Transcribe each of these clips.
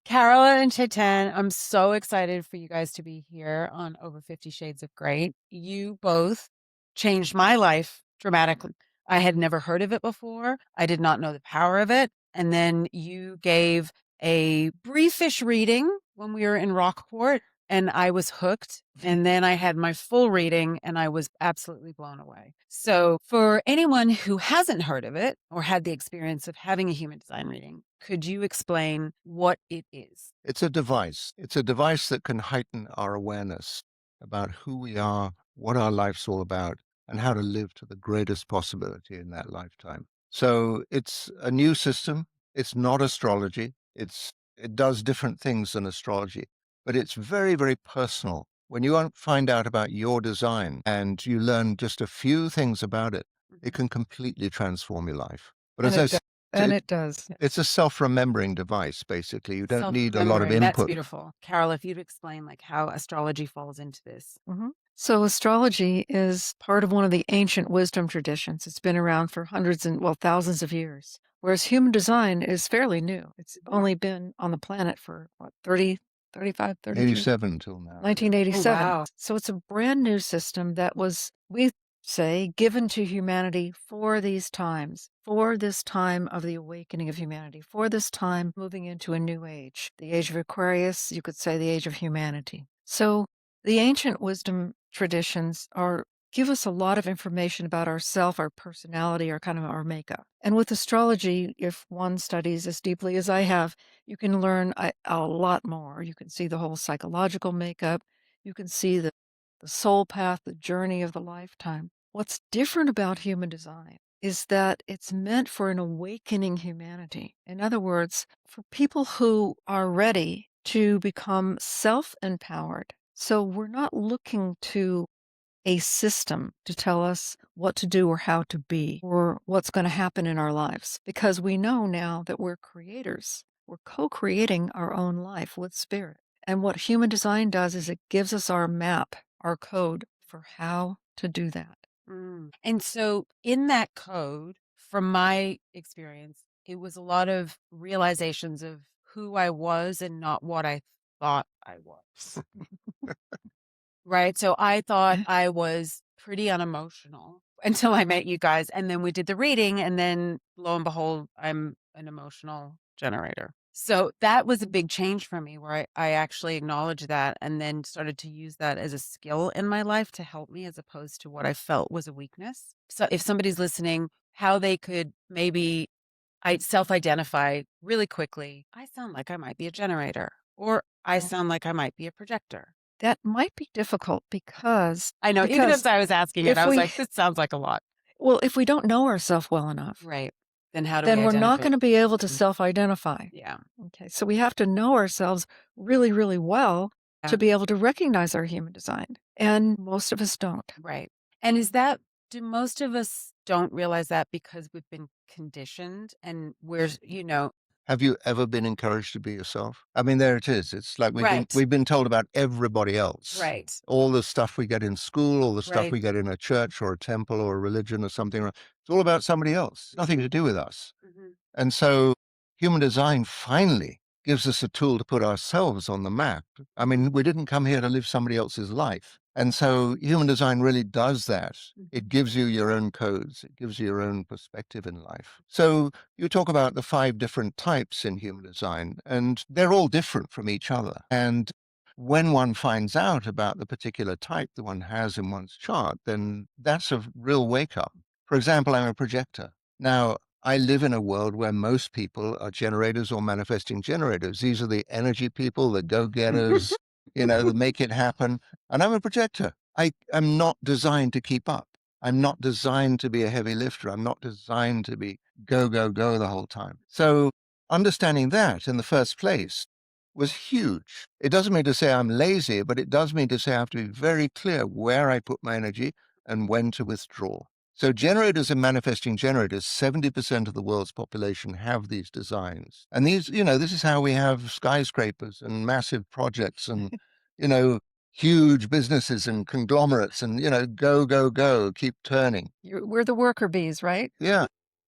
Carola and Chetan, I'm so excited for you guys to be here on Over 50 Shades of Grey. You both changed my life dramatically. I had never heard of it before. I did not know the power of it. And then you gave a briefish reading when we were in Rockport, and I was hooked. And then I had my full reading and I was absolutely blown away. So, for anyone who hasn't heard of it or had the experience of having a human design reading, could you explain what it is? It's a device. It's a device that can heighten our awareness about who we are, what our life's all about, and how to live to the greatest possibility in that lifetime. So it's a new system. It's not astrology. It does different things than astrology, but it's very, very personal. When you find out about your design and you learn just a few things about it, it can completely transform your life. But And as I it does. said, And it does. it's a self-remembering device, basically. You don't need a lot of Self-remembering. That's input. beautiful. Carol, if you'd explain like how astrology falls into this. So astrology is part of one of the ancient wisdom traditions. It's been around for hundreds and, well, thousands of years. Whereas human design is fairly new. It's only been on the planet for, what, 30, 35, 33? 87 till now. 1987. Oh, wow. So it's a brand new system that was, we say, given to humanity for these times, for this time of the awakening of humanity, for this time moving into a new age, the age of Aquarius, you could say the age of humanity. So the ancient wisdom traditions give us a lot of information about ourself, our personality, our kind of our makeup. And with astrology, if one studies as deeply as I have, you can learn a lot more. You can see the whole psychological makeup. You can see the soul path, the journey of the lifetime. What's different about human design is that it's meant for an awakening humanity. In other words, for people who are ready to become self-empowered. So we're not looking to a system to tell us what to do or how to be or what's going to happen in our lives, because we know now that we're creators. We're co-creating our own life with spirit. And what human design does is it gives us our map, our code for how to do that. And so, in that code, from my experience, it was a lot of realizations of who I was and not what I thought I was. Right. So, I thought I was pretty unemotional until I met you guys. And then we did the reading. And then lo and behold, I'm an emotional generator. So that was a big change for me where I actually acknowledged that and then started to use that as a skill in my life to help me as opposed to what I felt was a weakness. So if somebody's listening, how they could maybe self-identify really quickly, I sound like I might be a generator or I sound like I might be a projector. That might be difficult because I know, even as I was asking it, if I was we- like, this sounds like a lot. well, if we don't know ourselves well enough, Right. Then how do then we we're not identify? going to be able to self-identify. Yeah. Okay, so we have to know ourselves really, really well Yeah. to be able to recognize our human design. And most of us don't. Right. And do most of us don't realize that because we've been conditioned and Have you ever been encouraged to be yourself? I mean, there it is. It's like Right. we've been told about everybody else. Right. All the stuff we get in school, all the stuff Right. we get in a church or a temple or a religion or something. It's all about somebody else. Nothing to do with us. Mhm. And so human design finally gives us a tool to put ourselves on the map. I mean, we didn't come here to live somebody else's life. And so human design really does that. It gives you your own codes. It gives you your own perspective in life. So you talk about the 5 different types in human design, and they're all different from each other. And when one finds out about the particular type that one has in one's chart, then that's a real wake up. For example, I'm a projector. Now, I live in a world where most people are generators or manifesting generators. These are the energy people, the go-getters, that make it happen. And I'm a projector. I'm not designed to keep up. I'm not designed to be a heavy lifter. I'm not designed to be go, go, go the whole time. So understanding that in the first place was huge. It doesn't mean to say I'm lazy, but it does mean to say I have to be very clear where I put my energy and when to withdraw. So generators and manifesting generators, 70% of the world's population have these designs. And these, this is how we have skyscrapers and massive projects and, huge businesses and conglomerates and, go, go, go, keep turning. We're the worker bees, right? Yeah.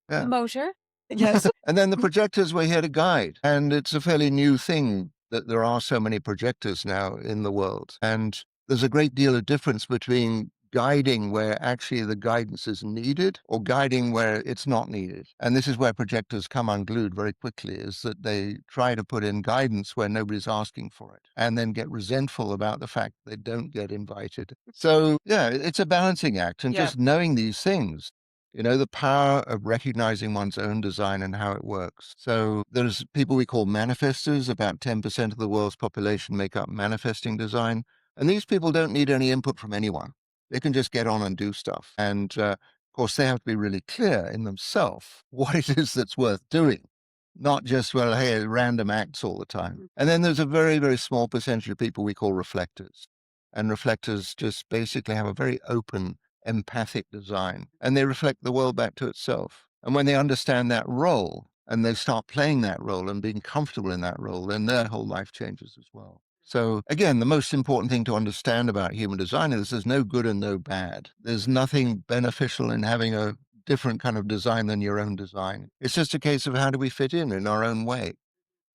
The Yeah. motor. Yes. And then the projectors were here to guide. And it's a fairly new thing that there are so many projectors now in the world. And there's a great deal of difference between guiding where actually the guidance is needed or guiding where it's not needed. And this is where projectors come unglued very quickly, is that they try to put in guidance where nobody's asking for it and then get resentful about the fact they don't get invited. So yeah, it's a balancing act. And Yeah. just knowing these things, the power of recognizing one's own design and how it works. So there's people we call manifestors. About 10% of the world's population make up manifesting design. And these people don't need any input from anyone. They can just get on and do stuff. And of course, they have to be really clear in themselves what it is that's worth doing, not just, well, hey, random acts all the time. And then there's a very, very small percentage of people we call reflectors. And reflectors just basically have a very open, empathic design, and they reflect the world back to itself. And when they understand that role and they start playing that role and being comfortable in that role, then their whole life changes as well. So again, the most important thing to understand about human design is there's no good and no bad. There's nothing beneficial in having a different kind of design than your own design. It's just a case of how do we fit in our own way?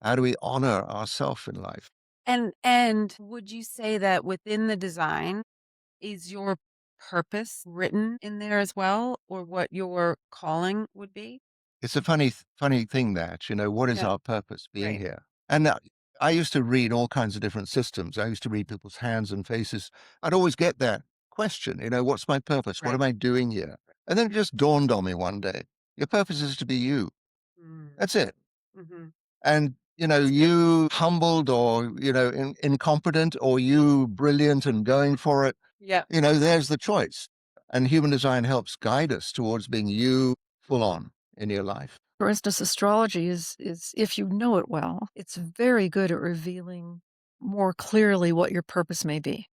How do we honor ourselves in life? And would you say that within the design is your purpose written in there as well, or what your calling would be? It's a funny thing that, what is Yeah. our purpose being Right. here? And I used to read all kinds of different systems. I used to read people's hands and faces. I'd always get that question, what's my purpose? What Right. am I doing here? And then it just dawned on me one day. Your purpose is to be you. Mm. That's it. Mhm. And, That's good. you humbled or, incompetent or you brilliant and going for it, Yeah. there's the choice. And human design helps guide us towards being you full on in your life. For instance, astrology is if you know it well, it's very good at revealing more clearly what your purpose may be,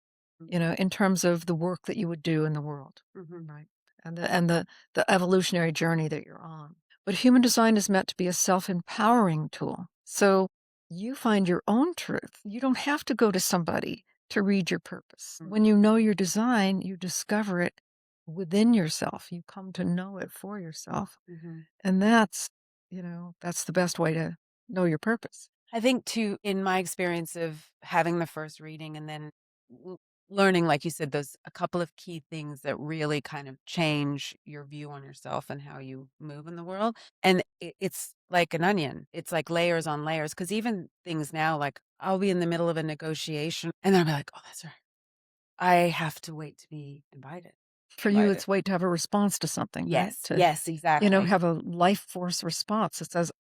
in terms of the work that you would do in the world, Mhm. right? And the evolutionary journey that you're on. But human design is meant to be a self-empowering tool. So you find your own truth. You don't have to go to somebody to read your purpose. Mm. When you know your design, you discover it within yourself. You come to know it for yourself. Mhm. And that's the best way to know your purpose. I think too, in my experience of having the first reading and then l- learning, like you said, those a couple of key things that really kind of change your view on yourself and how you move in the world. And it's like an onion. It's like layers on layers. Because even things now, like I'll be in the middle of a negotiation and then I'll be like, oh, that's right. I have to wait to be invited. For you, Invited. it's wait to have a response to something, right? Yes. To, Yes. Exactly. have a life force response that says,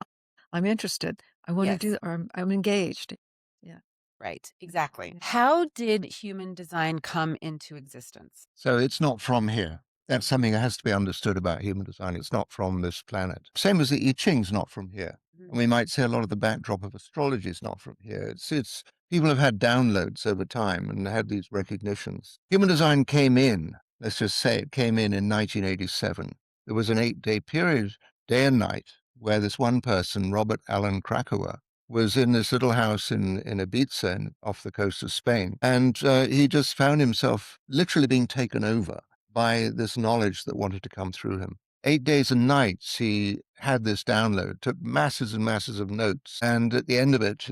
I'm interested. I want to do Yes. that, or I'm engaged. Yeah. Right. Exactly. Yeah. How did human design come into existence? So it's not from here. That's something that has to be understood about human design. It's not from this planet. Same as the I Ching's not from here. Mhm. And we might say a lot of the backdrop of astrology is not from here. It's people have had downloads over time and had these recognitions. Human design came in, let's just say it came in 1987. There was an 8-day period, day and night, where this one person, Robert Allen Krakauer, was in this little house in Ibiza off the coast of Spain. And he just found himself literally being taken over by this knowledge that wanted to come through him. 8 days and nights, he had this download, took masses and masses of notes. And at the end of it,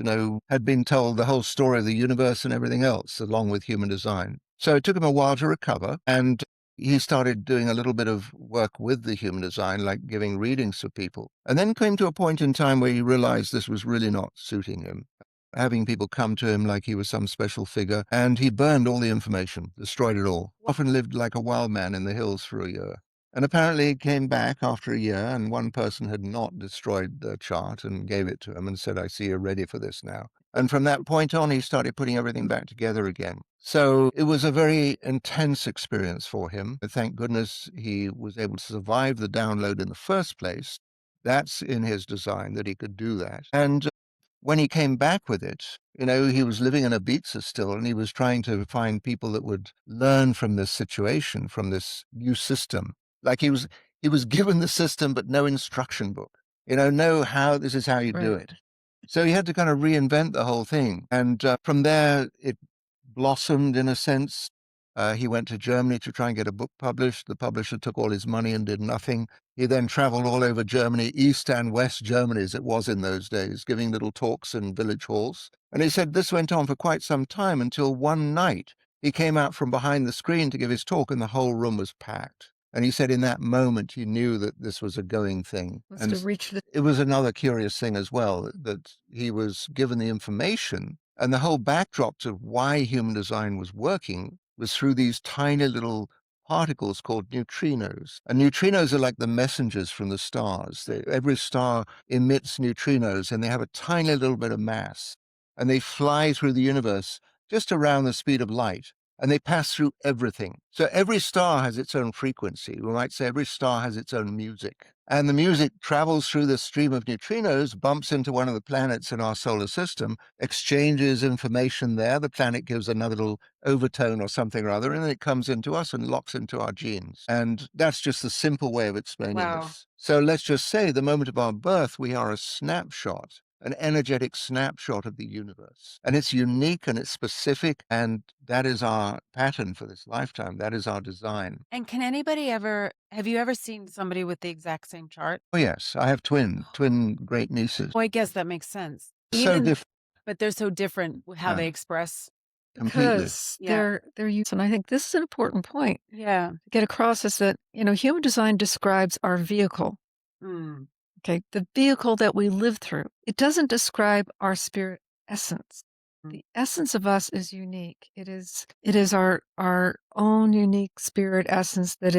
had been told the whole story of the universe and everything else, along with human design. So it took him a while to recover. And he started doing a little bit of work with the human design, like giving readings to people, and then came to a point in time where he realized this was really not suiting him, having people come to him like he was some special figure, and he burned all the information, destroyed it all. Often lived like a wild man in the hills for a year. And apparently he came back after a year, and one person had not destroyed the chart and gave it to him and said, I see you're ready for this now. And from that point on, he started putting everything back together again. So it was a very intense experience for him. But thank goodness he was able to survive the download in the first place. That's in his design that he could do that. And when he came back with it, he was living in Ibiza still, and he was trying to find people that would learn from this situation, from this new system. Like he was given the system, but no instruction book. Know how this is how you do Right. it. So he had to kind of reinvent the whole thing. And from there, it blossomed in a sense. He went to Germany to try and get a book published. The publisher took all his money and did nothing. He then traveled all over Germany, East and West Germany, as it was in those days, giving little talks in village halls. And he said this went on for quite some time until one night he came out from behind the screen to give his talk and the whole room was packed. And he said in that moment he knew that this was a going thing. Must And have reached the it was another curious thing as well that he was given the information, and the whole backdrop to why human design was working was through these tiny little particles called neutrinos. And neutrinos are like the messengers from the stars. Every star emits neutrinos, and they have a tiny little bit of mass. And they fly through the universe just around the speed of light, and they pass through everything. So every star has its own frequency. We might say every star has its own music. And the music travels through the stream of neutrinos, bumps into one of the planets in our solar system, exchanges information there. The planet gives another little overtone or something or other, and then it comes into us and locks into our genes. And that's just the simple way of explaining Wow. this. So let's just say the moment of our birth, we are a snapshot, an energetic snapshot of the universe. And it's unique and it's specific, and that is our pattern for this lifetime. That is our design. And can anybody ever have you ever seen somebody with the exact same chart? Oh, yes, I have twin great nieces. Well, I guess that makes sense. So different. But they're so different with how Yeah. they express. Completely. because Yeah. they're used. And I think this is an important point Yeah. to get across is that, human design describes our vehicle. Mm. Okay. The vehicle that we live through. It doesn't describe our spirit essence. Mm. The essence of us is unique. It is our own unique spirit essence that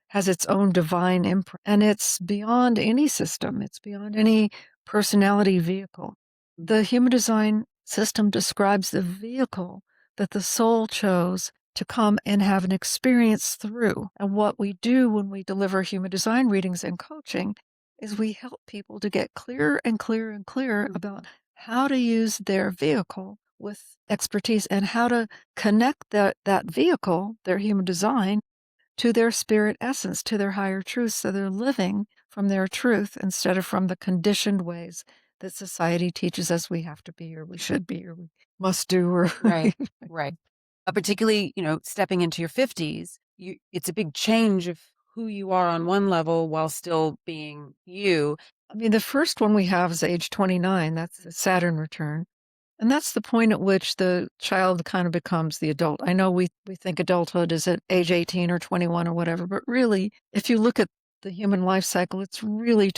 has its own divine imprint. And it's beyond any system. It's beyond any personality vehicle. The human design system describes the vehicle that the soul chose to come and have an experience through. And what we do when we deliver human design readings and coaching is we help people to get clearer and clearer and clearer about how to use their vehicle with expertise and how to connect that vehicle, their human design, to their spirit essence, to their higher truth. So they're living from their truth instead of from the conditioned ways that society teaches us we have to be, or we should be, or we must do, or Right. Right. Particularly, stepping into your 50s, it's a big change of who you are on one level while still being you. I mean, the first one we have is age 29. That's the Saturn return. And that's the point at which the child kind of becomes the adult. I know we think adulthood is at age 18 or 21 or whatever, but really, if you look at the human life cycle, it's really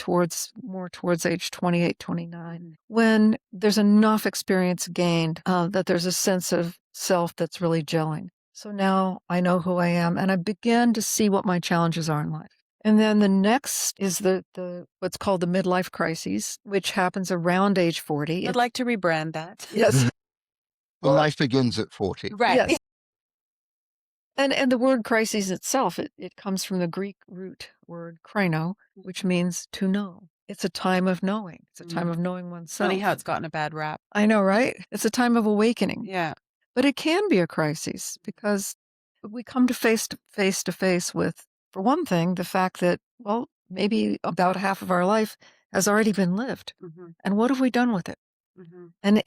more towards age 28, 29, when there's enough experience gained that there's a sense of self that's really gelling. So now I know who I am, and I begin to see what my challenges are in life. And then the next is the what's called the midlife crises, which happens around age 40. I'd like to rebrand that. Yes. Well, life begins at 40. Right. Yes. And the word crises itself, it comes from the Greek root word krino, which means to know. It's a time of knowing. It's a time of knowing oneself. Funny how it's gotten a bad rap. I know, right? It's a time of awakening. Yeah. But it can be a crisis because we come to face with, for one thing, the fact that, well, maybe about half of our life has already been lived. Mm-hmm. And what have we done with it? Mm-hmm.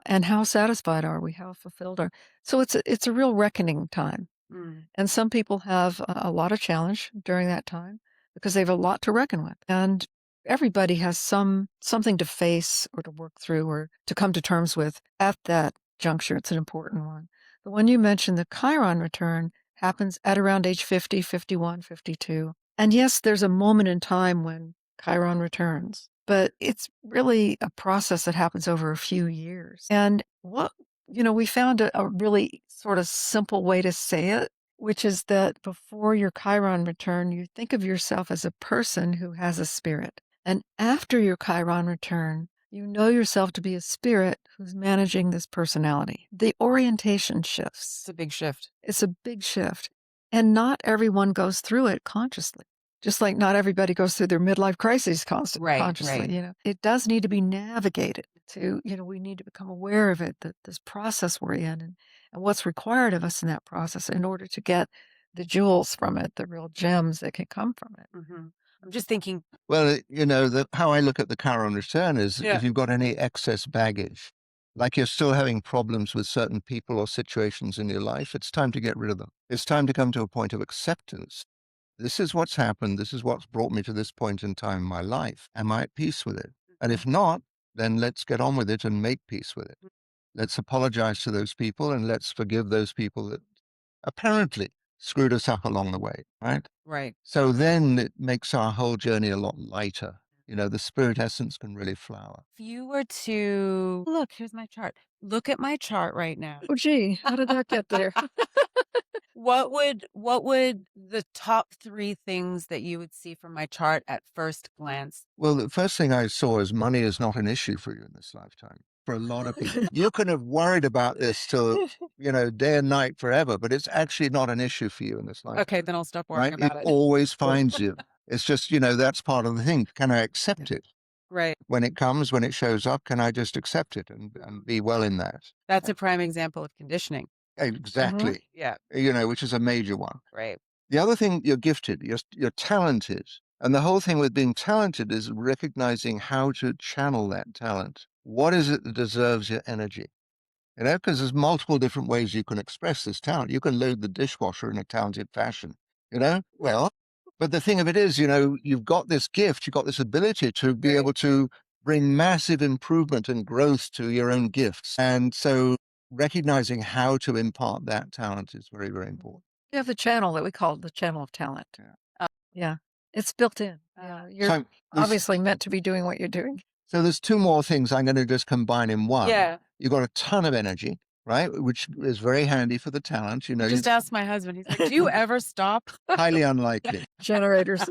And how satisfied are we? How fulfilled are? So it's a real reckoning time. Mm. And some people have a lot of challenge during that time because they have a lot to reckon with. And everybody has something to face or to work through or to come to terms with at that juncture. It's an important one. The one you mentioned, the Chiron return, happens at around age 50, 51, 52. And yes, there's a moment in time when Chiron returns, but it's really a process that happens over a few years. And we found a really sort of simple way to say it, which is that before your Chiron return, you think of yourself as a person who has a spirit. And after your Chiron return, you know yourself to be a spirit who's managing this personality. The orientation shifts. It's a big shift. It's a big shift. And not everyone goes through it consciously. Just like not everybody goes through their midlife crises consciously. Right. It does need to be navigated to, we need to become aware of it, that this process we're in and what's required of us in that process in order to get the jewels from it, the real gems that can come from it. Mm-hmm. I'm just thinking. Well, how I look at the Chiron return is Yeah. if you've got any excess baggage, like you're still having problems with certain people or situations in your life, it's time to get rid of them. It's time to come to a point of acceptance. This is what's happened. This is what's brought me to this point in time in my life. Am I at peace with it? And if not, then let's get on with it and make peace with it. Let's apologize to those people and let's forgive those people that apparently screwed us up along the way, right? Right. So then it makes our whole journey a lot lighter. The spirit essence can really flower. If you were to look, here's my chart. Look at my chart right now. Oh, gee, how did that get there? What would the top 3 things that you would see from my chart at first glance? Well, the first thing I saw is money is not an issue for you in this lifetime. For a lot of people, you can have worried about this till, day and night forever, but it's actually not an issue for you in this lifetime. Okay, then I'll stop worrying Right? It about it. always finds you. It's just, that's part of the thing. Can I accept it? Right. When it comes, when it shows up, can I just accept it and be well in that? That's a prime example of conditioning. Exactly. Yeah. Which is a major one. Right. The other thing, you're gifted, you're talented. And the whole thing with being talented is recognizing how to channel that talent. What is it that deserves your energy? Because there's multiple different ways you can express this talent. You can load the dishwasher in a talented fashion, well, but the thing of it is, you've got this gift, you've got this ability to be Right. able to bring massive improvement and growth to your own gifts. And so recognizing how to impart that talent is very, very important. You have the channel that we call the channel of talent. Uh, Yeah, it's built in. Yeah, you're So there's, obviously meant to be doing what you're doing. so there's two more things I'm going to just combine in one. Yeah. You've got a ton of energy, right? Which is very handy for the talent. Just ask my husband. He's like, "Do you ever stop?" Highly unlikely. Generators.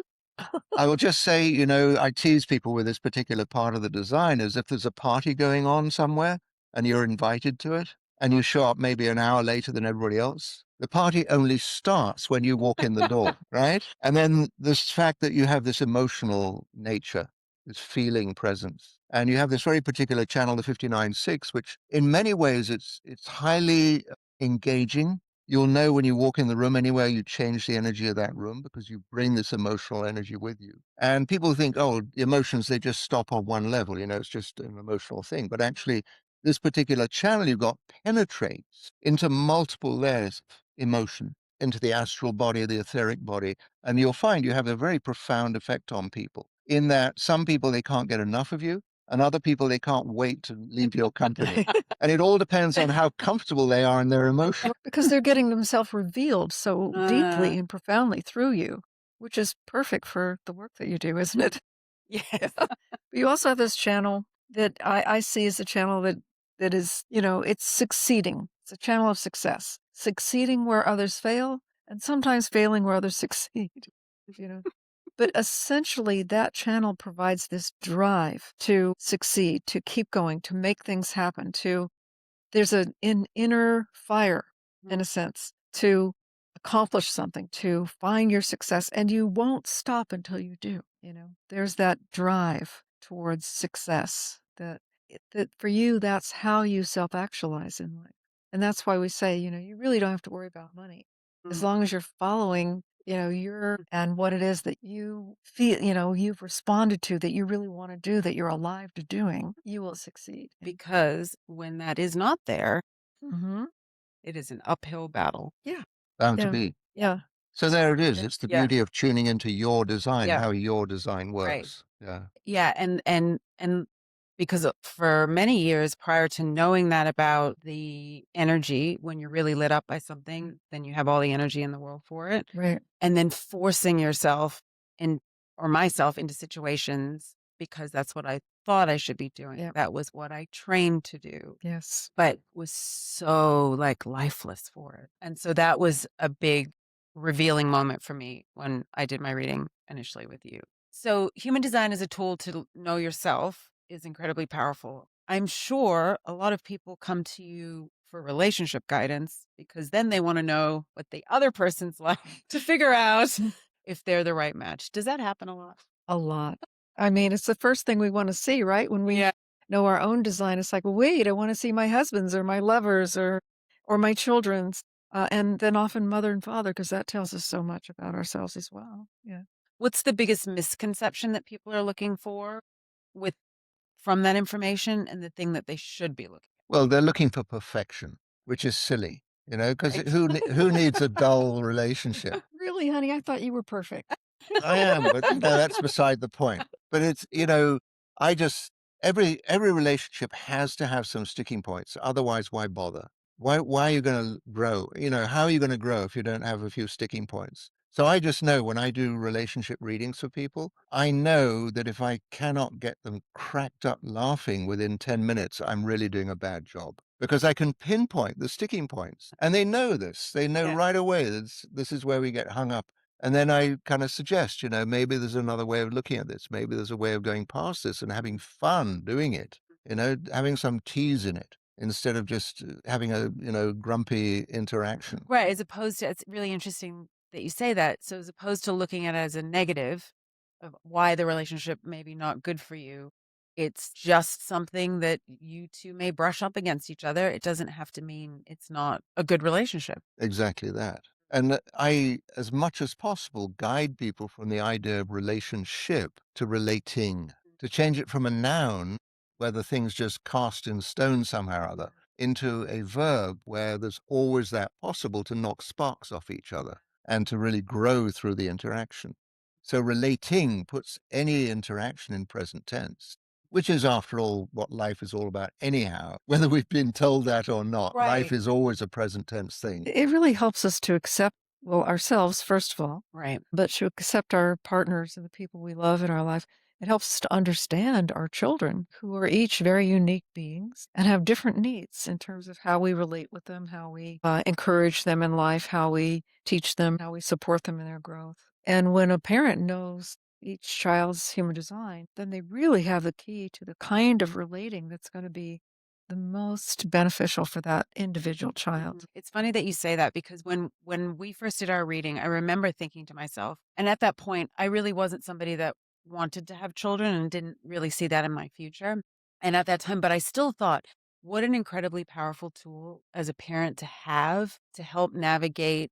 I will just say, I tease people with this particular part of the design is if there's a party going on somewhere and you're invited to it and you show up maybe an hour later than everybody else, the party only starts when you walk in the door, right? And then this fact that you have this emotional nature, this feeling presence, and you have this very particular channel, the 59.6, which in many ways it's highly engaging. You'll know when you walk in the room anywhere, you change the energy of that room because you bring this emotional energy with you. And people think, oh, emotions, they just stop on one level, it's just an emotional thing. But actually, this particular channel you've got penetrates into multiple layers of emotion, into the astral body, the etheric body. And you'll find you have a very profound effect on people in that some people, they can't get enough of you. And other people, they can't wait to leave your company. And it all depends on how comfortable they are in their emotion. Because they're getting themselves revealed so deeply Uh, and profoundly through you, which is perfect for the work that you do, isn't it? yes. But you also have this channel that I see as a channel that is, it's succeeding. It's a channel of success, succeeding where others fail and sometimes failing where others succeed, you know. But essentially, that channel provides this drive to succeed, to keep going, to make things happen, there's an inner fire, in a sense, to accomplish something, to find your success, and you won't stop until you do. There's that drive towards success that for you, that's how you self-actualize in life. And that's why we say, you really don't have to worry about money as long as you're following, and what it is that you feel, you've responded to that you really want to do, that you're alive to doing, you will succeed. Because when that is not there, Mm-hmm. it is an uphill battle. Yeah. Bound to Yeah. be. Yeah. So there it is. Yeah. It's the Yeah. beauty of tuning into your design, Yeah. how your design Right. works. Yeah. Yeah, and because for many years prior to knowing that about the energy, when you're really lit up by something, then you have all the energy in the world for it. Right. And then forcing yourself in or myself into situations because that's what I thought I should be doing. Yeah. That was what I trained to do, Yes. but was so like lifeless for it. And so that was a big revealing moment for me when I did my reading initially with you. So, human design as a tool to know yourself is incredibly powerful. I'm sure a lot of people come to you for relationship guidance because then they want to know what the other person's like to figure out if they're the right match. Does that happen a lot? A lot. I mean, it's the first thing we want to see, right? When we Yeah. know our own design, it's like, well, wait, I want to see my husband's or my lover's or my children's. And then often mother and father, because that tells us so much about ourselves as well. Yeah. What's the biggest misconception that people are looking for with from that information and the thing that they should be looking Well, they're looking for perfection, which is silly, because Right. who needs a dull relationship? Really, honey, I thought you were perfect. I am, but that's beside the point. But it's, I just every relationship has to have some sticking points. Otherwise, why bother? Why are you going to grow? How are you going to grow if you don't have a few sticking points? So I just know when I do relationship readings for people, I know that if I cannot get them cracked up laughing within 10 minutes, I'm really doing a bad job because I can pinpoint the sticking points. And they know this. They know Yeah. right away that this is where we get hung up, and then I kind of suggest, maybe there's another way of looking at this. Maybe there's a way of going past this and having fun doing it, having some tease in it instead of just having a, grumpy interaction. Right, as opposed to it's really interesting that you say that. So as opposed to looking at it as a negative of why the relationship may be not good for you, it's just something that you 2 may brush up against each other. It doesn't have to mean it's not a good relationship. Exactly that. And I, as much as possible, guide people from the idea of relationship to relating, to change it from a noun where the thing's just cast in stone somehow or other into a verb where there's always that possible to knock sparks off each other and to really grow through the interaction. So relating puts any interaction in present tense, which is, after all, what life is all about anyhow. Whether we've been told that or not, life Right. is always a present tense thing. It really helps us to accept, well, ourselves, first of all, Right. but to accept our partners and the people we love in our life. It helps us to understand our children, who are each very unique beings and have different needs in terms of how we relate with them, how we encourage them in life, how we teach them, how we support them in their growth. And when a parent knows each child's human design, then they really have the key to the kind of relating that's going to be the most beneficial for that individual child. It's funny that you say that because when we first did our reading, I remember thinking to myself, and at that point, I really wasn't somebody that wanted to have children and didn't really see that in my future. And at that time, but I still thought, what an incredibly powerful tool as a parent to have to help navigate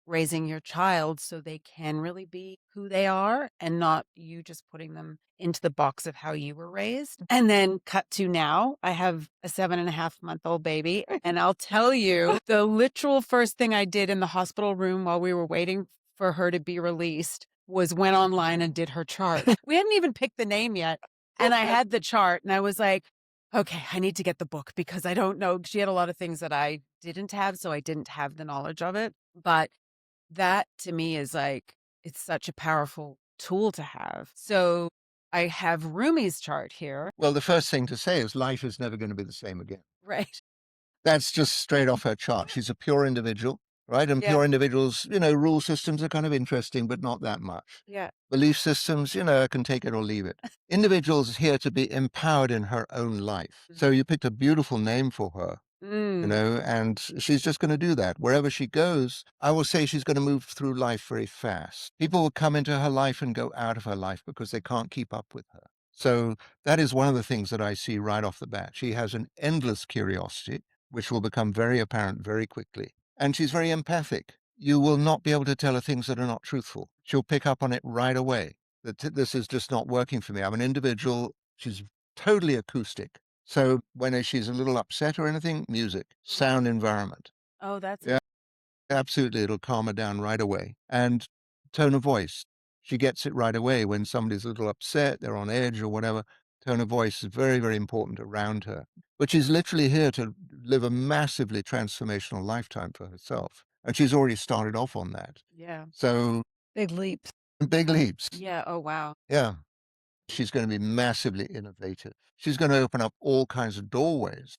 raising your child so they can really be who they are and not you just putting them into the box of how you were raised. And then cut to now, I have a 7.5-month-old baby. And I'll tell you, the literal first thing I did in the hospital room while we were waiting for her to be released was went online and did her chart. We hadn't even picked the name yet. And I had the chart and I was like, okay, I need to get the book because I don't know. She had a lot of things that I didn't have, so I didn't have the knowledge of it. But that to me is like, it's such a powerful tool to have. So I have Rumi's chart here. Well, the first thing to say is life is never going to be the same again. Right. That's just straight off her chart. She's a pure individual, right? And Yeah. pure individuals, rule systems are kind of interesting, but not that much. Yeah. Belief systems, I can take it or leave it. Individuals here to be empowered in her own life. So you picked a beautiful name for her, Mm. and she's just going to do that. Wherever she goes, I will say she's going to move through life very fast. People will come into her life and go out of her life because they can't keep up with her. So that is one of the things that I see right off the bat. She has an endless curiosity, which will become very apparent very quickly. And she's very empathic. You will not be able to tell her things that are not truthful. She'll pick up on it right away that this is just not working for me. I'm an individual. She's totally acoustic. So when she's a little upset or anything, music, sound environment. Oh, that's Yeah, absolutely. It'll calm her down right away. And tone of voice. She gets it right away when somebody's a little upset, they're on edge or whatever. Tone of voice is very, very important around her. But she's literally here to live a massively transformational lifetime for herself. And she's already started off on that. yeah. So Big leap. big leaps. Yeah. Oh, wow. Yeah. She's going to be massively innovative. She's going to open up all kinds of doorways,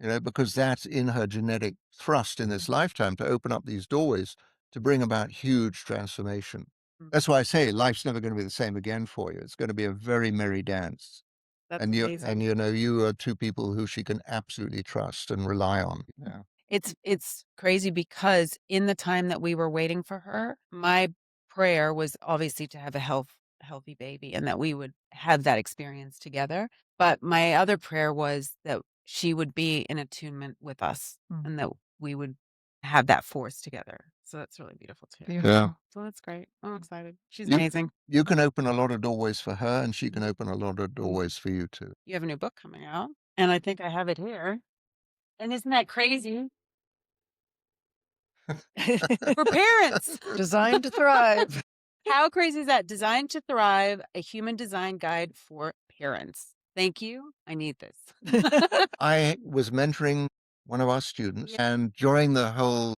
because that's in her genetic thrust in this lifetime to open up these doorways to bring about huge transformation. Mm. That's why I say life's never going to be the same again for you. It's going to be a very merry dance. That's And amazing. you are two people who she can absolutely trust and rely on. Yeah. It's crazy because in the time that we were waiting for her, my prayer was obviously to have a healthy baby and that we would have that experience together. But my other prayer was that she would be in attunement with us Mm, and that we would have that force together. So that's really beautiful too. Yeah. beautiful. So that's great. I'm excited. She's You amazing. you can open a lot of doorways for her and she can open a lot of doorways for you too. You have a new book coming out, and I think I have it here. And isn't that crazy? For parents. Designed to thrive. How crazy is that? Designed to Thrive, a human design guide for parents. Thank you. I need this. I was mentoring one of our students, and during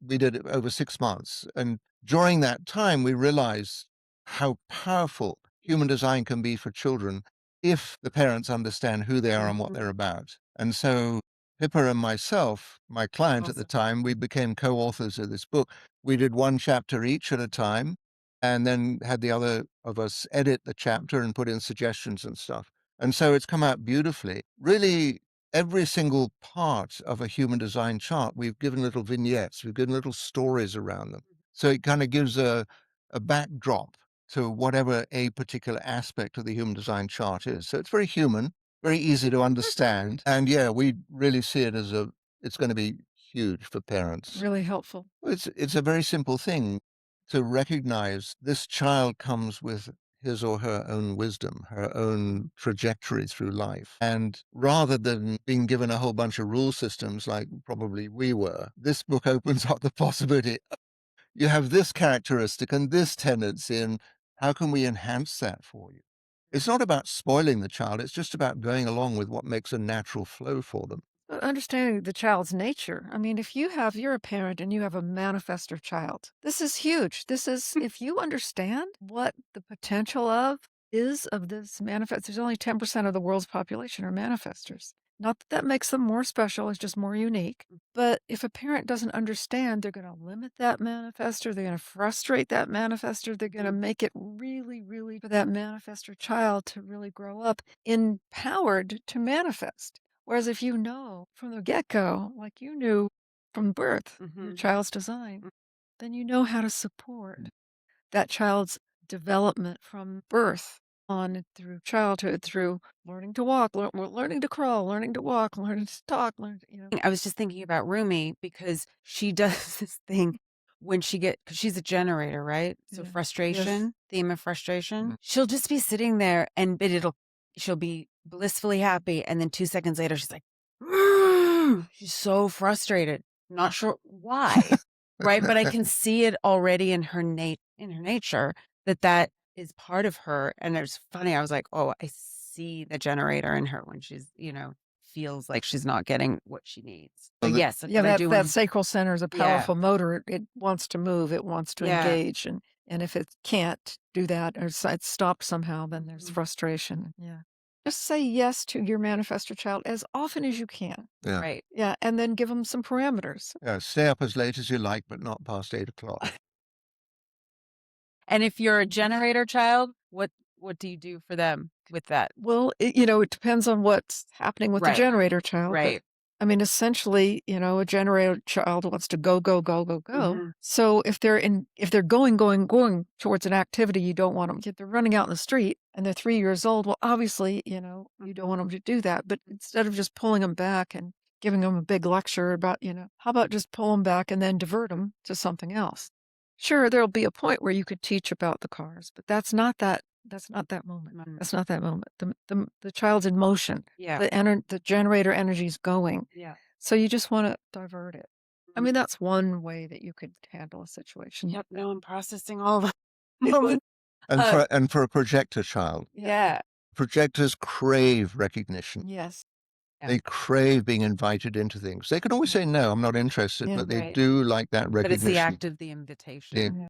we did it over 6 months. And during that time, we realized how powerful human design can be for children if the parents understand who they are and what they're about. And so Pippa and myself, my client at the time, we became co-authors of this book. We did one chapter each at a time, and then had the other of us edit the chapter and put in suggestions and stuff. And so it's come out beautifully. Really, every single part of a human design chart, we've given little vignettes, we've given little stories around them. So it kind of gives a backdrop to whatever a particular aspect of the human design chart is. So it's very human, very easy to understand. And yeah, we really see it as it's going to be huge for parents. Really helpful. It's a very simple thing to recognize this child comes with his or her own wisdom, her own trajectory through life. And rather than being given a whole bunch of rule systems like probably we were, this book opens up the possibility. You have this characteristic and this tendency, and how can we enhance that for you? It's not about spoiling the child, it's just about going along with what makes a natural flow for them. Understanding the child's nature. I mean, if you're a parent and you have a manifestor child, this is huge. This is, if you understand what the potential of this manifest, there's only 10% of the world's population are manifestors. Not that that makes them more special, it's just more unique. But if a parent doesn't understand, they're going to limit that manifestor, they're going to frustrate that manifestor, they're going to make it really, really for that manifestor child to really grow up empowered to manifest. Whereas if you know from the get-go, like you knew from birth, your child's design, then you know how to support that child's development from birth on through childhood, through learning to walk, learning to crawl, learning to walk, learning to talk, I was just thinking about Rumi because she does this thing when because she's a generator, right? So Yeah. frustration, theme of frustration. Mhm. She'll just be sitting there she'll be blissfully happy. And then 2 seconds later, she's like, she's so frustrated. Not sure why. Right. But I can see it already in her nature that is part of her. And it's funny. I was like, oh, I see the generator in her when she's, feels like she's not getting what she needs. But Well, yes, Yeah, but I do that want sacral center is a powerful motor. It wants to move, it wants to Yeah. engage, and if it can't do that or it's stopped somehow, then there's Mhm. frustration. Yeah. Just say yes to your manifestor child as often as you can. Yeah. Right. Yeah, and then give them some parameters. Yeah. Stay up as late as you like, but not past 8 o'clock. And if you're a generator child, what do you do for them with that? Well, it depends on what's happening with the Right. generator child. But, Right. I mean, essentially, a generator child wants to go, go, go, go, go. Mhm. So if they're going towards an activity you don't want them, if they're running out in the street and they're 3 years old, well, obviously, you don't want them to do that. But instead of just pulling them back and giving them a big lecture about, how about just pull them back and then divert them to something else? Sure, there'll be a point where you could teach about the cars, but that's not that moment. Mm. That's not that moment. The child's in motion. Yeah. The generator energy is going. Yeah. So you just want to divert it. I Mhm. mean, that's one way that you could handle a situation. Yep. No, I'm processing all the moments. And for a projector child, Yeah. projectors crave recognition. Yes. Yeah. They crave being invited into things. They can always say, no, I'm not interested, Yeah. but they Right. do like that But it's the recognition, act of the invitation. the-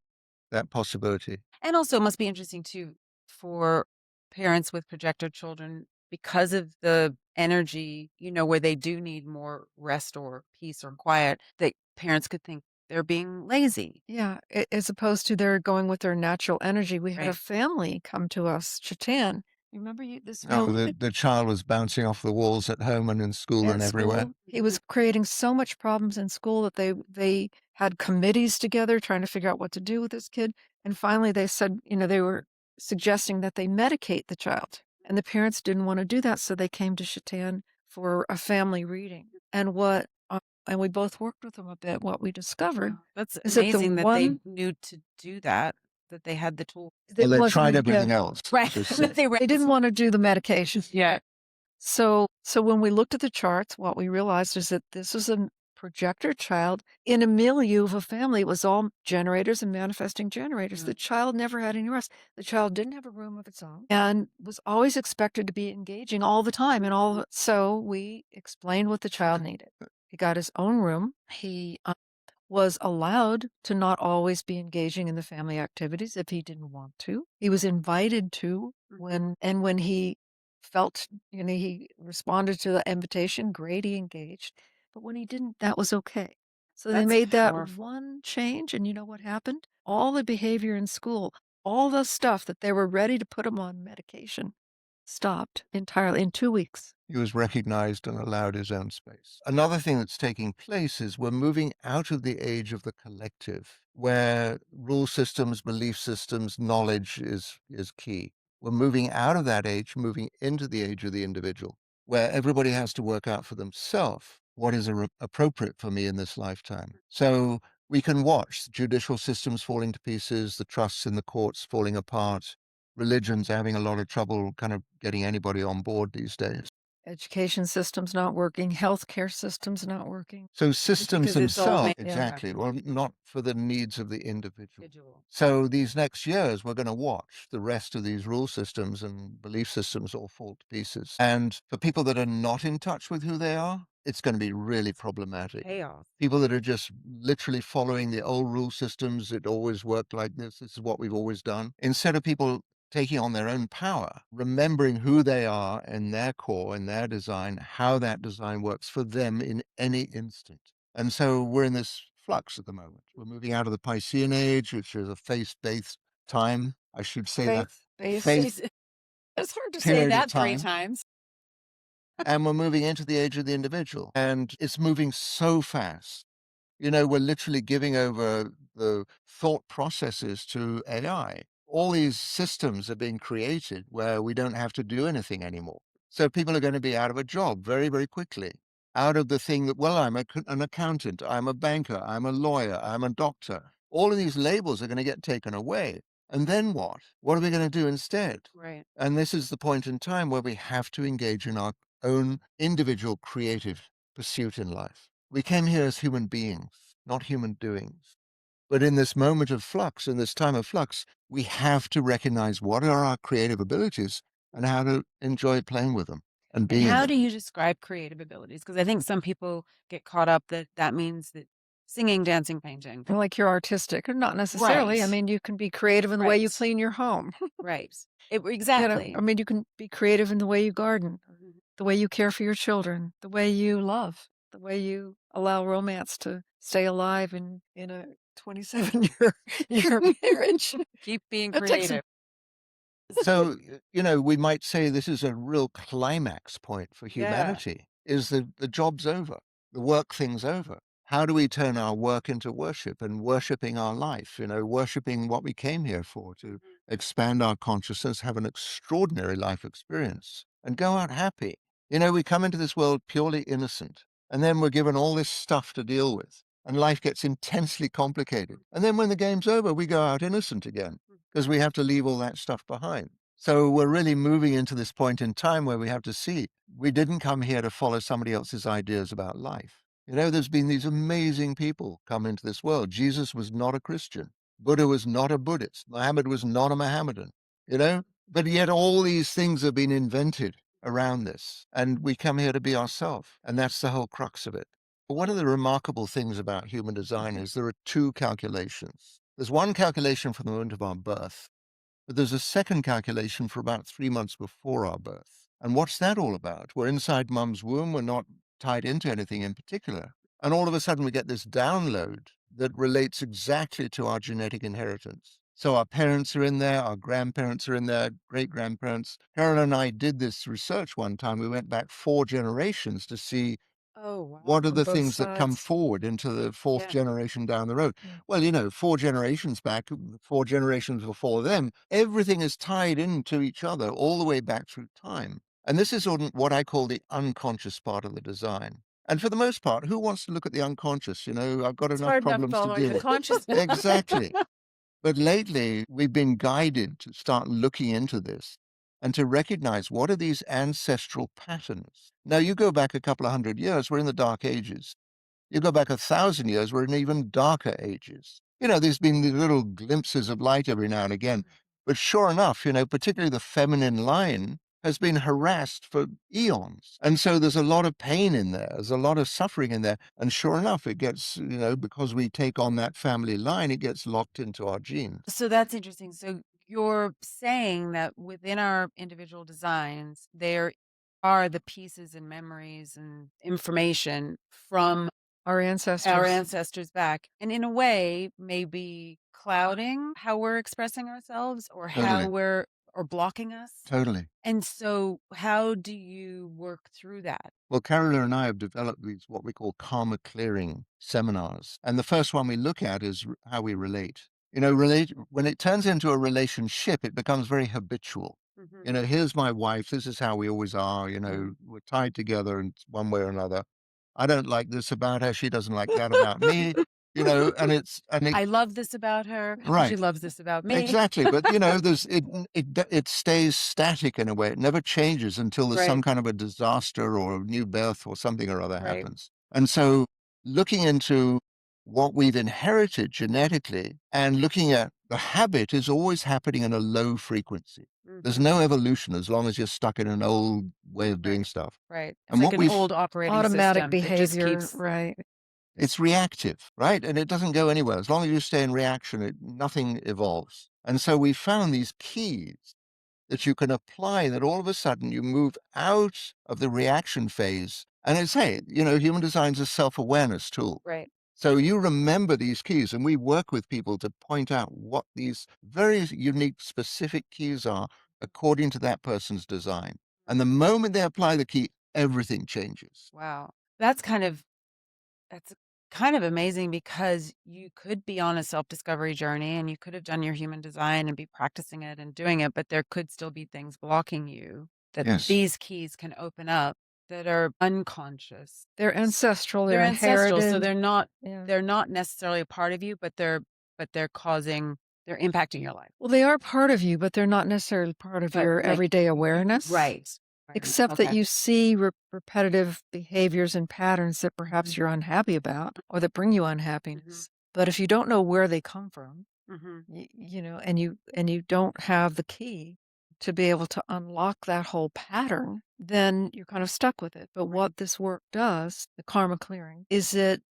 that possibility. And also, it must be interesting too for parents with projector children because of the energy, where they do need more rest or peace or quiet, that parents could think they're being lazy. Yeah. As opposed to they're going with their natural energy. We had a Right. family come to us, Chetan. You remember this Oh, family? the child was bouncing off the walls at home and in school At and everywhere. school. He was creating so much problems in school that they had committees together trying to figure out what to do with this kid. And finally they said, they were suggesting that they medicate the child. And the parents didn't want to do that, so they came to Chetan for a family reading. And we both worked with them a bit. What we discovered Wow, that's is that the amazing that they one knew to do that they had the tool. Well, that they wasn't tried yeah, everything else. Right. Just, They they didn't want to do the medication. Yeah. So when we looked at the charts, what we realized is that this was a projector child in a milieu of a family. It was all generators and manifesting generators. The child never had any rest. The child didn't have a room of its own and was always expected to be engaging all the time and all. So we explained what the child needed. He got his own room. He was allowed to not always be engaging in the family activities if he didn't want to. He was invited to when he felt, he responded to the invitation, great, he engaged. But when he didn't, that was okay. So they That's made that powerful. one change, and you know what happened? All the behavior in school, all the stuff that they were ready to put him on medication stopped entirely in 2 weeks. He was recognized and allowed his own space. Another thing that's taking place is we're moving out of the age of the collective, where rule systems, belief systems, knowledge is key. We're moving out of that age, moving into the age of the individual, where everybody has to work out for themselves what is appropriate for me in this lifetime. So we can watch judicial systems falling to pieces, the trusts in the courts falling apart, religions having a lot of trouble kind of getting anybody on board these days. Education system's not working, healthcare system's not working. So systems Because it's all themselves, manufactured. exactly, well, not for the needs of the individual. Individual. So these next years, we're going to watch the rest of these rule systems and belief systems all fall to pieces. And for people that are not in touch with who they are, it's going to be really problematic. Chaos. People that are just literally following the old rule systems, it always worked like this is what we've always done. Instead of people taking on their own power, remembering who they are in their core, in their design, how that design works for them in any instant. And so we're in this flux at the moment. We're moving out of the Piscean age, which is a faith-based time. I should say that Faith-based. faith It's hard to say period of that 3 time. times. And we're moving into the age of the individual. And it's moving so fast. We're literally giving over the thought processes to AI. All these systems are being created where we don't have to do anything anymore. So people are going to be out of a job very, very quickly. Out of the thing that, well, I'm an accountant, I'm a banker, I'm a lawyer, I'm a doctor. All of these labels are going to get taken away. And then what? What are we going to do instead? Right. And this is the point in time where we have to engage in our own individual creative pursuit in life. We came here as human beings, not human doings. But in this moment of flux, in this time of flux, we have to recognize what are our creative abilities and how to enjoy playing with them and And being in how them. do you describe creative abilities? Because I think some people get caught up that that means that singing, dancing, painting. Like you're artistic, or not necessarily. I Right. mean, you can be creative in the way you Right. clean your home. Right. I Exactly. mean, you can be creative in the way you garden, Mhm. the way you care for your children, the way you love, the way you allow romance to stay alive in a 27-year marriage. Keep being That takes some creative. So, we might say this is a real climax point for Yeah. humanity, is the job's over, the work thing's over. How do we turn our work into worship and worshiping our life, worshiping what we came here for, to expand our consciousness, have an extraordinary life experience, and go out happy. We come into this world purely innocent, and then we're given all this stuff to deal with, and life gets intensely complicated. And then when the game's over, we go out innocent again because we have to leave all that stuff behind. So we're really moving into this point in time where we have to see we didn't come here to follow somebody else's ideas about life. There's been these amazing people come into this world. Jesus was not a Christian. Buddha was not a Buddhist. Muhammad was not a Mohammedan, but yet all these things have been invented around this. And we come here to be ourselves. And that's the whole crux of it. One of the remarkable things about human design is there are two calculations. There's one calculation from the moment of our birth, but there's a second calculation for about 3 months before our birth. And what's that all about? We're inside mum's womb. We're not tied into anything in particular. And all of a sudden we get this download that relates exactly to our genetic inheritance. So our parents are in there, our grandparents are in there, great-grandparents. Carola and I did this research one time. We went back 4 generations to see Oh, wow. what are from the both things that come sides. forward into the fourth Yeah. generation down the road? Yeah. Well, 4 generations back, 4 generations before them, everything is tied into each other all the way back through time. And this is what I call the unconscious part of the design. And for the most part, who wants to look at the unconscious? I've got It's enough hard enough problems to following deal the with. conscious. Exactly. But lately, we've been guided to start looking into this. and to recognize what are these ancestral patterns. Now, you go back a couple of hundred years, we're in the Dark Ages. You go back 1,000 years, we're in even darker ages. There's been these little glimpses of light every now and again. But sure enough, particularly the feminine line has been harassed for eons. And so there's a lot of pain in there. There's a lot of suffering in there. And sure enough, it gets, because we take on that family line, it gets locked into our genes. So that's interesting. So you're saying that within our individual designs, there are the pieces and memories and information from Our our ancestors. ancestors back, and in a way, maybe clouding how we're expressing ourselves or how Totally. we're or blocking us. Totally. And so, how do you work through that? Well, Carola and I have developed these what we call karma clearing seminars. And the first one we look at is how we relate. When it turns into a relationship, it becomes very habitual. Mhm. Here's my wife. This is how we always are. We're tied together in one way or another. I don't like this about her. She doesn't like that about me. And it I love this about her. She right. loves this about me. Exactly, but it stays static in a way. It never changes until there's some Right, kind of a disaster or a new birth or something or other right. happens. And so, looking into what we've inherited genetically and looking at the habit is always happening in a low frequency. There's Mhm. no evolution as long as you're stuck in an old way of doing Right, stuff. right. It's And like what an we've old operating Automatic system that just behavior, keeps right. It's reactive, right? And it doesn't go anywhere. As long as you stay in reaction, nothing evolves. And so we found these keys that you can apply that all of a sudden you move out of the reaction phase. And it's, hey, human design's a self-awareness tool. right. So you remember these keys, and we work with people to point out what these very unique, specific keys are according to that person's design. And the moment they apply the key, everything changes. Wow. That's kind of That's kind of amazing because you could be on a self-discovery journey and you could have done your human design and be practicing it and doing it, but there could still be things blocking you that Yes. these keys can open up that are unconscious. They're ancestral, They're they're ancestral, so inherited. they're Yeah. not necessarily a part of you, but they're impacting your life. Well, they are part of you, but they're not necessarily part of But your like everyday awareness, right. Right. except that Okay. you see repetitive behaviors and patterns that perhaps Mhm. you're unhappy about or that bring you Mhm. unhappiness. But if you don't know where they come from, Mhm. and you don't have the key to be able to unlock that whole pattern, then you're kind of stuck with it. But Right. what this work does, the karma clearing, is it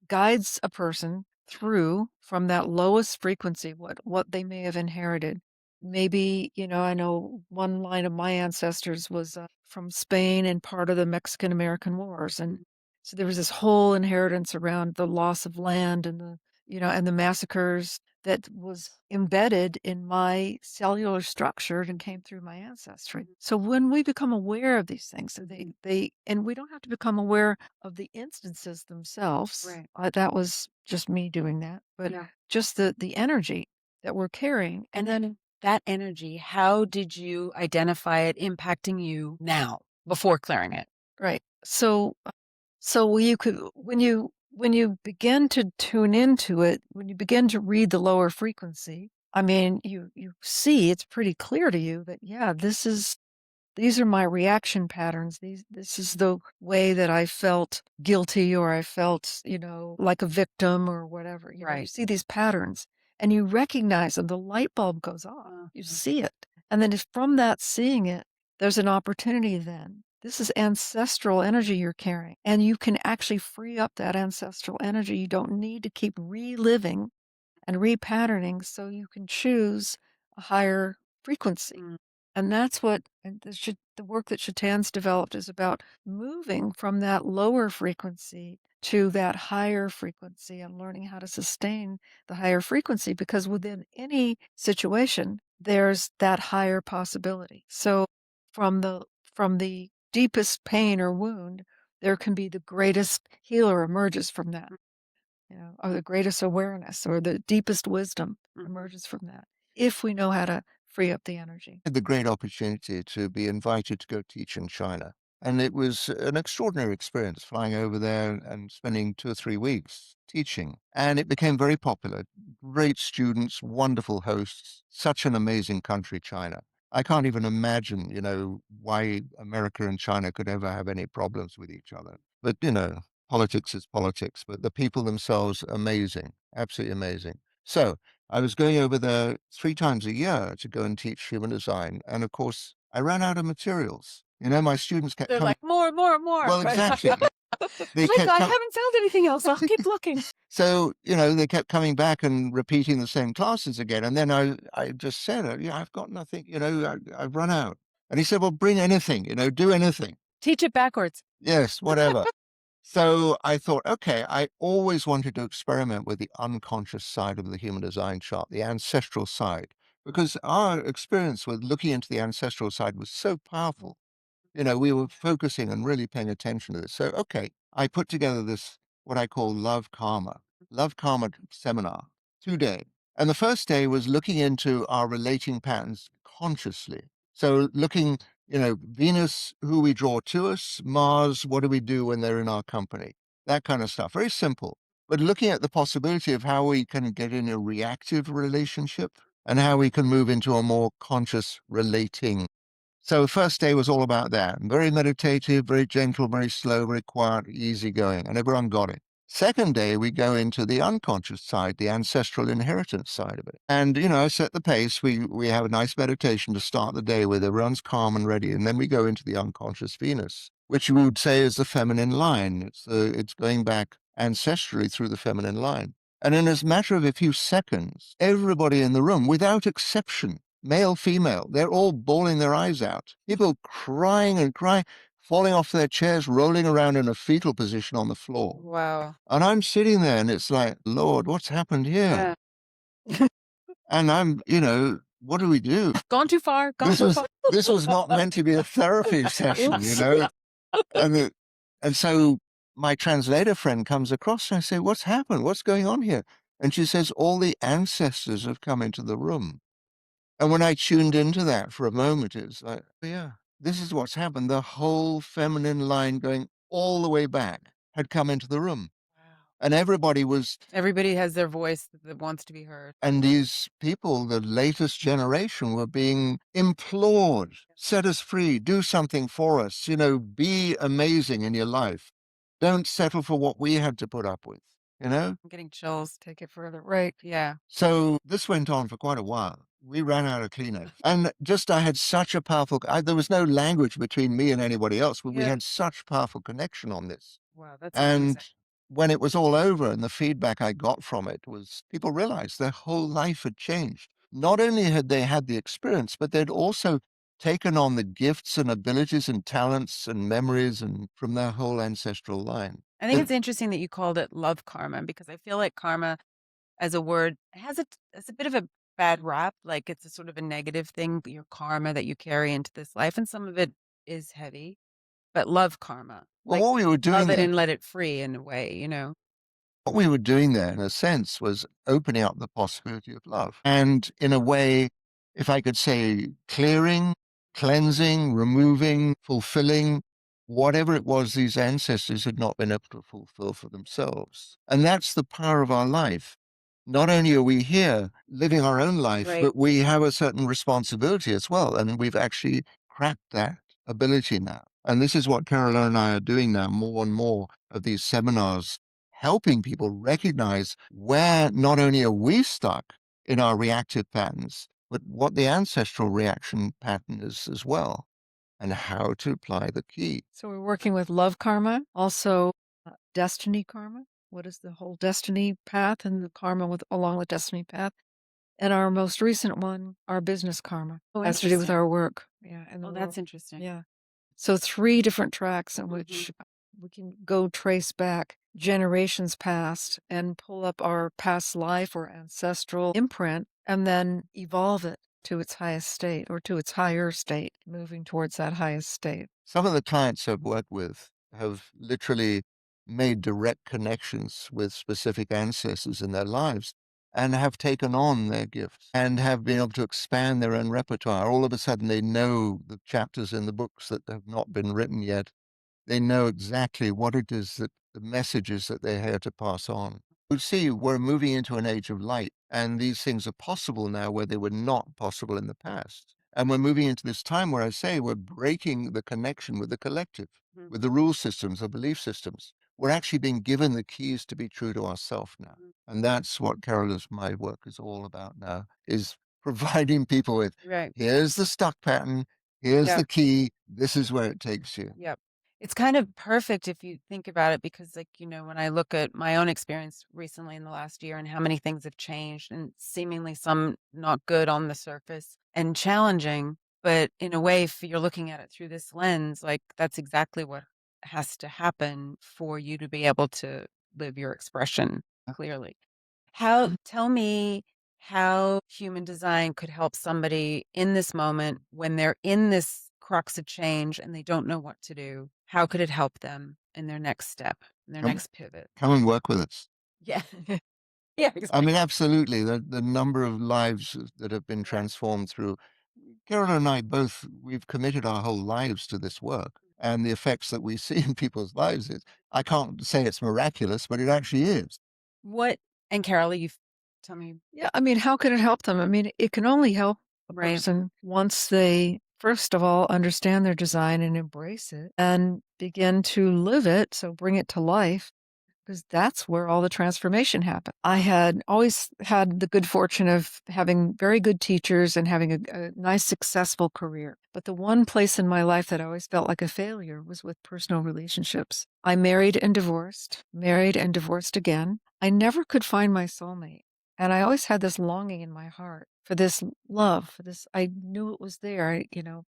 guides a person through from that lowest frequency, what they may have inherited. Maybe, I know one line of my ancestors was from Spain and part of the Mexican American Wars. And Mhm. so there was this whole inheritance around the loss of land and the massacres that was embedded in my cellular structure and came through my ancestry. Mhm. So when we become aware of these things, so Mhm. and we don't have to become aware of the instances themselves. Right. That was just me doing that, but Yeah. just the energy that we're carrying, and And then then that energy, how did you identify it impacting you now before clearing it? right. So you could when you begin to tune into it, when you begin to read the lower frequency, I mean, you see it's pretty clear to you that yeah, these are my reaction patterns. This is the way that I felt guilty or I felt, like a victim or whatever. You Right. see these patterns and you recognize them. The light bulb goes off. You Uh-huh. see it. And then if from that seeing it, there's an opportunity then. This is ancestral energy you're carrying. And you can actually free up that ancestral energy. You don't need to keep reliving and repatterning so you can choose a higher frequency. Mm. And that's what and the work that Chetan's developed is about moving from that lower frequency to that higher frequency and learning how to sustain the higher frequency because within any situation, there's that higher possibility. So from the deepest pain or wound, there can be the greatest healer emerges from that, or the greatest awareness or the deepest wisdom Mhm. emerges from that if we know how to free up the energy. Had the great opportunity to be invited to go teach in China. And it was an extraordinary experience flying over there and spending 2 or 3 weeks teaching. And it became very popular. Great students, wonderful hosts, such an amazing country, China. I can't even imagine, why America and China could ever have any problems with each other. But, politics is politics, but the people themselves, amazing, absolutely amazing. So I was going over there 3 times a year to go and teach human design. And of course, I ran out of materials. My students kept They're coming. like, more, more, more. Well, Right. exactly. They Like, kept I coming. haven't found anything else. I'll keep looking. So, they kept coming back and repeating the same classes again. And then I just said, yeah, I've got nothing, I've run out. And he said, well, bring anything, do anything. Teach it backwards. Yes, whatever. So I thought, okay, I always wanted to experiment with the unconscious side of the human design chart, the ancestral side, because our experience with looking into the ancestral side was so powerful. We were focusing and really paying attention to this. So, okay, I put together this, what I call Love Karma seminar, 2 day. And the first day was looking into our relating patterns consciously. So looking, Venus, who we draw to us, Mars, what do we do when they're in our company? That kind of stuff. Very simple. But looking at the possibility of how we can get in a reactive relationship and how we can move into a more conscious relating. So first day was all about that. Very meditative, very gentle, very slow, very quiet, easy going, and everyone got it. Second day, we go into the unconscious side, the ancestral inheritance side of it. And, set the pace. We have a nice meditation to start the day with. Everyone's calm and ready. And then we go into the unconscious Venus, which we would say is the feminine line. It's going back ancestrally through the feminine line. And in a matter of a few seconds, everybody in the room, without exception, male, female, they're all bawling their eyes out. People crying and crying, falling off their chairs, rolling around in a fetal position on the floor. Wow. And I'm sitting there and it's like, Lord, what's happened here? Yeah. And I'm, what do we do? Gone too far. Gone This too was far. this was not meant to be a therapy session, Oops. And and so my translator friend comes across and I say, what's happened? What's going on here? And she says, all the ancestors have come into the room. And when I tuned into that for a moment, it's like, oh, yeah, this is what's happened. The whole feminine line going all the way back had come into the room. Wow. And everybody was, Everybody has their voice that wants to be heard. and these people, the latest generation, were being implored, set us free, do something for us, be amazing in your life. Don't settle for what we had to put up with, you know? I'm getting chills. Take it further. Right. Yeah. So this went on for quite a while. We ran out of Kleenex. And I had such a powerful, there was no language between me and anybody else, but we Yeah. had such powerful connection on this. Wow, that's And amazing. when it was all over and the feedback I got from it was people realized their whole life had changed. Not only had they had the experience, but they'd also taken on the gifts and abilities and talents and memories and from their whole ancestral line. I think it's interesting that you called it love karma because I feel like karma as a word has a bit of a bad rap. Like it's a sort of a negative thing, your karma that you carry into this life. And some of it is heavy, but love karma. Well, Like what we were doing love it there and let it free in a way, you know? what we were doing there, in a sense, was opening up the possibility of love. And in a way, if I could say, clearing, cleansing, removing, fulfilling, whatever it was these ancestors had not been able to fulfill for themselves. And that's the power of our life. Not only are we here living our own life, Right. but we have a certain responsibility as well. And we've actually cracked that ability now. And this is what Carola and I are doing now, more and more of these seminars, helping people recognize where not only are we stuck in our reactive patterns, but what the ancestral reaction pattern is as well, and how to apply the key. So we're working with love karma, also destiny karma. What is the whole destiny path and the karma along with destiny path? And our most recent one, our business karma, Oh, has to do with interesting. our work. Yeah, in the Oh, world. that's interesting. Yeah. So 3 different tracks in Mhm. which we can go trace back generations past and pull up our past life or ancestral imprint and then evolve it to its highest state or to its higher state, moving towards that highest state. Some of the clients I've worked with have literally made direct connections with specific ancestors in their lives and have taken on their gifts and have been able to expand their own repertoire. All of a sudden, they know the chapters in the books that have not been written yet. They know exactly what it is that the messages that they're here to pass on. You see, we're moving into an age of light, and these things are possible now where they were not possible in the past. And we're moving into this time where I say we're breaking the connection with the collective, Mhm. with the rule systems or belief systems. We're actually being given the keys to be true to ourselves now. Mhm. And that's what Carola's my work is all about now, is providing people with, Right. here's the stuck pattern, here's Yep. the key, this is where it takes you. Yep. It's kind of perfect if you think about it because, like, when I look at my own experience recently in the last year and how many things have changed and seemingly some not good on the surface and challenging, but in a way, if you're looking at it through this lens, like that's exactly what has to happen for you to be able to live your expression clearly. Tell me how human design could help somebody in this moment when they're in this crux of change and they don't know what to do. How could it help them in their next step, in their Come, next pivot? come and work with us. Yeah. Yeah, I exactly. mean, absolutely. The number of lives that have been Yeah. transformed through Carol and I both, we've committed our whole lives to this work. And the effects that we see in people's lives is, I can't say it's miraculous, but it actually is. What and Carola, you tell me, Yeah, I mean, how can it help them? I mean, it can only help a right? person once they, first of all, understand their design and embrace it and begin to live it. So bring it to life because that's where all the transformation happened. I had always had the good fortune of having very good teachers and having a nice, successful career. But the one place in my life that I always felt like a failure was with personal relationships. I married and divorced again. I never could find my soulmate. And I always had this longing in my heart for this love, for this. I knew it was there,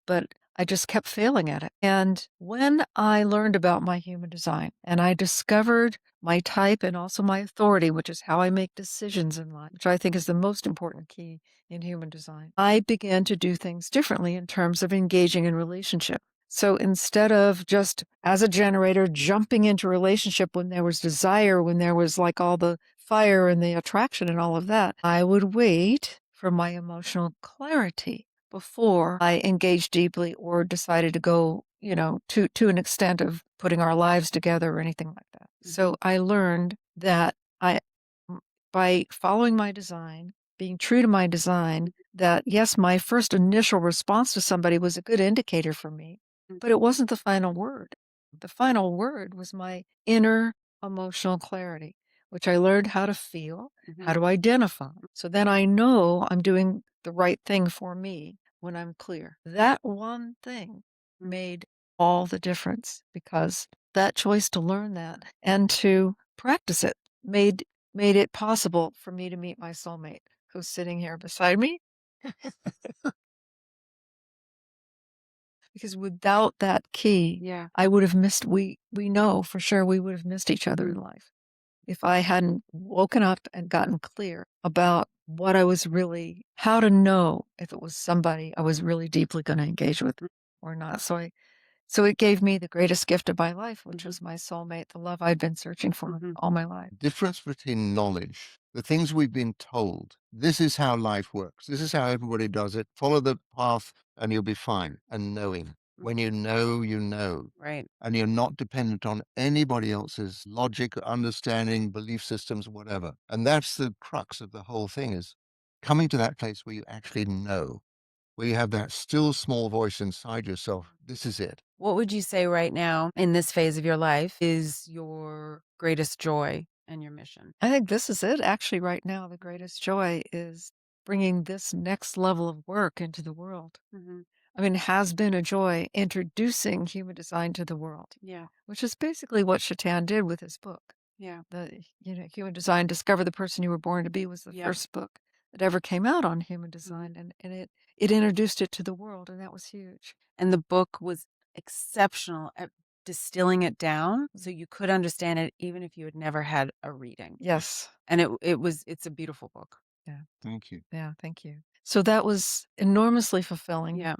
but I just kept failing at it. And when I learned about my human design and I discovered my type and also my authority, which is how I make decisions in life, which I think is the most important key in human design, I began to do things differently in terms of engaging in relationship. So instead of just as a generator jumping into relationship when there was desire, when there was like all the fire and the attraction and all of that, I would wait for my emotional clarity before I engaged deeply or decided to go, to an extent of putting our lives together or anything like that. Mhm. So I learned that I, m- by following my design, being true to my design, that yes, my first initial response to somebody was a good indicator for me, Mhm. but it wasn't the final word. The final word was my inner emotional clarity, which I learned how to feel, how Mhm. to identify. So then I know I'm doing the right thing for me when I'm clear. That one thing Mhm. made all the difference because that choice to learn that and to practice it made it possible for me to meet my soulmate who's sitting here beside me because without that key Yeah. I would have missed we know for sure we would have missed each other Mhm. in life if I hadn't woken up and gotten clear about what I was really how to know if it was somebody I was really deeply going to engage with or not. So it gave me the greatest gift of my life, which Mhm. was my soulmate, the love I'd been searching for Mhm. all my life. Difference between knowledge, the things we've been told, this is how life works, this is how everybody does it, follow the path and you'll be fine, and knowing. When Mhm. you know, Right. and you're not dependent on anybody else's logic, understanding, belief systems, whatever. And that's the crux of the whole thing, is coming to that place where you actually know, where you have that still small voice inside yourself. This is it. What would you say right now in this phase of your life is your greatest joy and your mission? I think this is it. Actually, right now, the greatest joy is bringing this next level of work into the world. Mhm. I mean, it has been a joy introducing human design to the world, Yeah. which is basically what Chetan did with his book. Yeah. Human design, Discover the Person You Were Born to Be was the Yep. first book that ever came out on human Mhm. design. And it introduced it to the world, and that was huge. And the book was exceptional at distilling it down so you could understand it even if you had never had a reading. Yes. And it's a beautiful book. Yeah. Thank you. Yeah. Thank you. So that was enormously fulfilling. Yeah.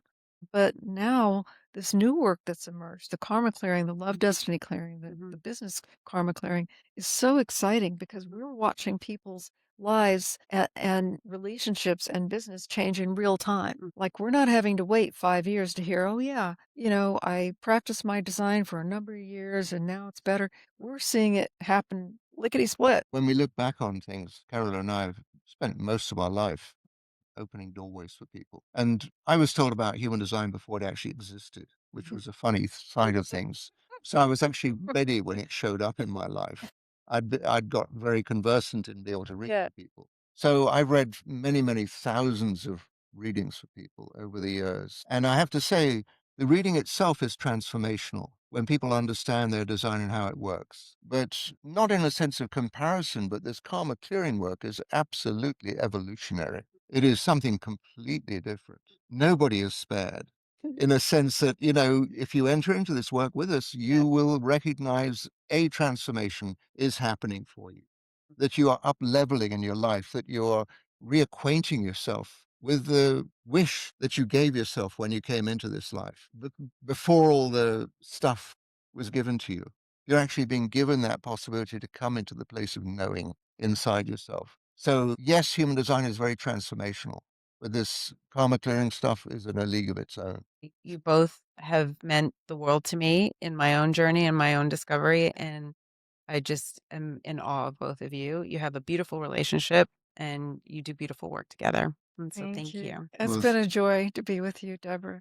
But now this new work that's emerged, the karma clearing, the love Mhm. destiny clearing, the Mhm. business karma clearing is so exciting because we're watching people's lives and relationships and business change in real time. Mm. Like we're not having to wait 5 years to hear, oh yeah, I practiced my design for a number of years and now it's better. We're seeing it happen lickety split. When we look back on things, Carol and I have spent most of our life opening doorways for people. And I was told about human design before it actually existed, which was a funny side of things. So I was actually ready when it showed up in my life. I'd got very conversant in being able to read Yeah. for people. So I've read many, many thousands of readings for people over the years. And I have to say, the reading itself is transformational when people understand their design and how it works, but not in a sense of comparison, but this karma clearing work is absolutely evolutionary. It is something completely different. Nobody is spared in a sense that, if you enter into this work with us, you will recognize a transformation is happening for you, that you are up leveling in your life, that you're reacquainting yourself with the wish that you gave yourself when you came into this life, before all the stuff was given to you. You're actually being given that possibility to come into the place of knowing inside yourself. So, yes, human design is very transformational, but this karma clearing stuff is in a league of its own. You both have meant the world to me in my own journey and my own discovery, and I just am in awe of both of you. You have a beautiful relationship and you do beautiful work together. And so Thank thank you. you. It's Well, been a joy to be with you, Deborah.